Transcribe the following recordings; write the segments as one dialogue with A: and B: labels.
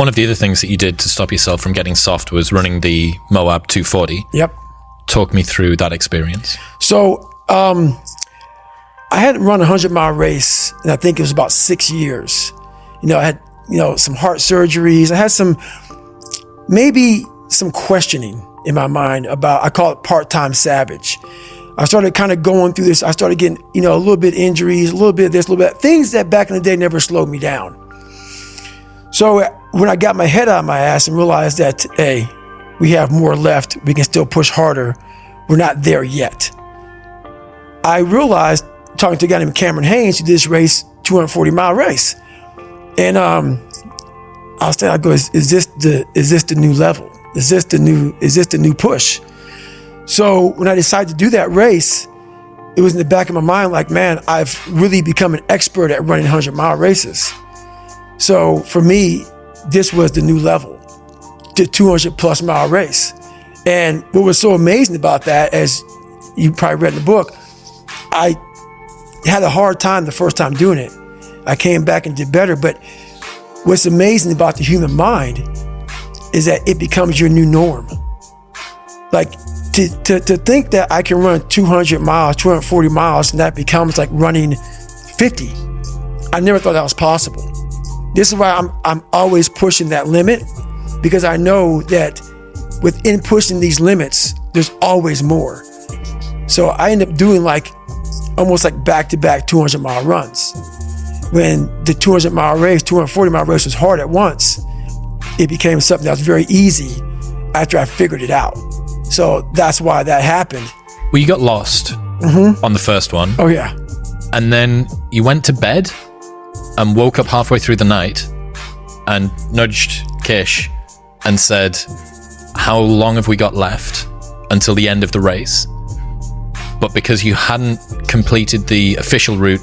A: One of the other things that you did to stop yourself from getting soft was running the Moab 240.
B: Yep.
A: Talk me through that experience.
B: So I hadn't run a 100-mile race, and I think it was about 6 years. I had, some heart surgeries. I had maybe some questioning in my mind about, I call it part-time savage. I started kind of going through this. I started getting, a little bit injuries, a little bit of this, a little bit of things that back in the day never slowed me down. So when I got my head out of my ass and realized that, hey, we have more left, we can still push harder, we're not there yet. I realized, talking to a guy named Cameron Haynes, who did this race, 240-mile race. And I go, is this the new level? Is this the new push? So when I decided to do that race, it was in the back of my mind like, man, I've really become an expert at running 100-mile races. So for me, this was the new level, the 200+ mile race. And what was so amazing about that, as you probably read in the book, I had a hard time the first time doing it. I came back and did better. But what's amazing about the human mind is that it becomes your new norm. Like to think that I can run 200 miles, 240 miles, and that becomes like running 50. I never thought that was possible. This is why I'm always pushing that limit, because I know that within pushing these limits, there's always more. So I end up doing almost like back-to-back 200-mile runs. When the 200-mile race, 240-mile race was hard at once, it became something that was very easy after I figured it out. So that's why that happened.
A: Well, you got lost on the first one.
B: Oh, yeah.
A: And then you went to bed and woke up halfway through the night and nudged Kish and said, how long have we got left until the end of the race? But because you hadn't completed the official route,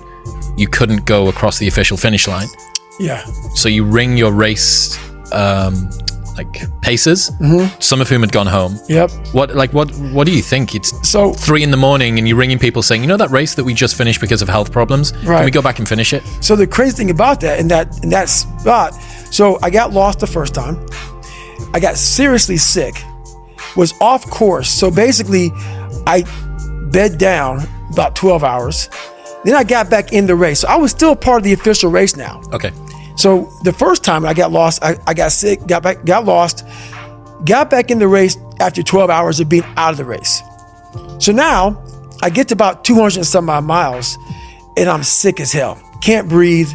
A: you couldn't go across the official finish line.
B: Yeah.
A: So you ring your race pacers, some of whom had gone home.
B: Yep.
A: What do you think? It's
B: so
A: 3 a.m. and you're ringing people saying, that race that we just finished because of health problems?
B: Right.
A: Can we go back and finish it?
B: So the crazy thing about that, in that spot, so I got lost the first time. I got seriously sick, was off course. So basically, I bed down about 12 hours. Then I got back in the race. So I was still part of the official race now.
A: Okay.
B: So the first time I got lost, I got sick, got lost, got back in the race after 12 hours of being out of the race. So now I get to about 200 and some odd miles and I'm sick as hell. Can't breathe,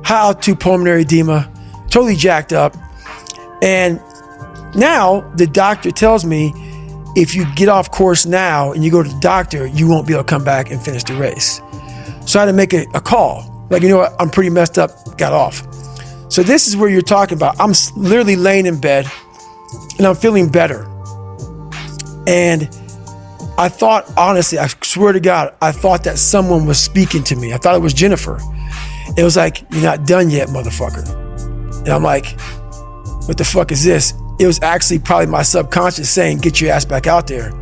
B: high altitude pulmonary edema, totally jacked up. And now the doctor tells me, if you get off course now and you go to the doctor, you won't be able to come back and finish the race. So I had to make a call. Like, what? I'm pretty messed up, got off. So this is where you're talking about. I'm literally laying in bed and I'm feeling better. And I thought, honestly, I swear to God, I thought that someone was speaking to me. I thought it was Jennifer. It was like, you're not done yet, motherfucker. And I'm like, what the fuck is this? It was actually probably my subconscious saying, get your ass back out there.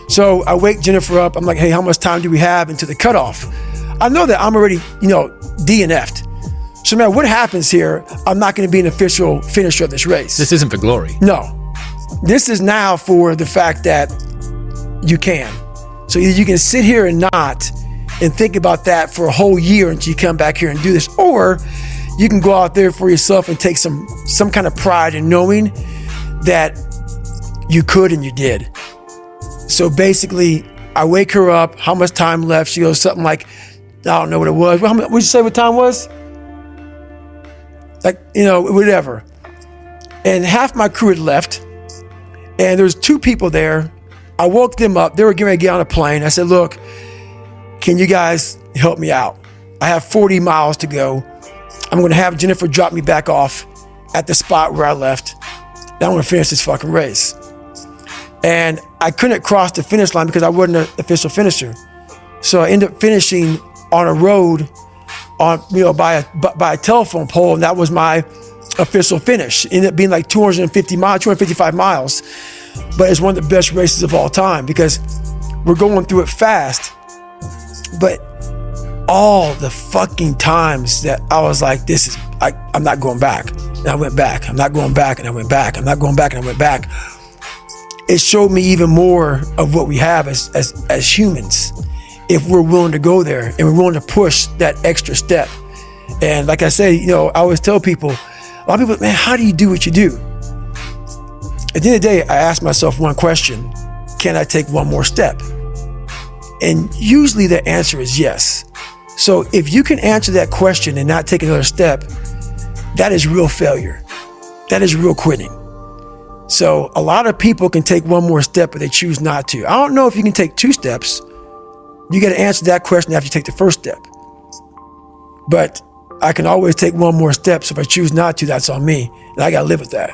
B: So I wake Jennifer up. I'm like, hey, how much time do we have until the cutoff? I know that I'm already, DNF'd. So no matter what happens here, I'm not going to be an official finisher of this race.
A: This isn't for glory.
B: No. This is now for the fact that you can. So either you can sit here and not and think about that for a whole year until you come back here and do this, or you can go out there for yourself and take some kind of pride in knowing that you could and you did. So basically, I wake her up, how much time left? She goes something like, I don't know what it was. Would you say what time was? Like, whatever. And half my crew had left, and there's 2 people there. I woke them up. They were getting ready to get on a plane. I said, look, can you guys help me out? I have 40 miles to go. I'm going to have Jennifer drop me back off at the spot where I left. Then I'm going to finish this fucking race. And I couldn't cross the finish line because I wasn't an official finisher. So I ended up finishing on a road by a telephone pole, and that was my official finish. It ended up being like 255 miles. But it's one of the best races of all time because we're going through it fast. But all the fucking times that I was like, I'm not going back. and I went back. I'm not going back, and I went back. I'm not going back, and I went back. It showed me even more of what we have as humans, if we're willing to go there and we're willing to push that extra step. And like I say, I always tell people, a lot of people, man, how do you do what you do? At the end of the day, I ask myself one question: can I take one more step? And usually the answer is yes. So if you can answer that question and not take another step, that is real failure. That is real quitting. So a lot of people can take one more step, but they choose not to. I don't know if you can take 2 steps. You got to answer that question after you take the first step. But I can always take one more step. So if I choose not to, that's on me. And I got to live with that.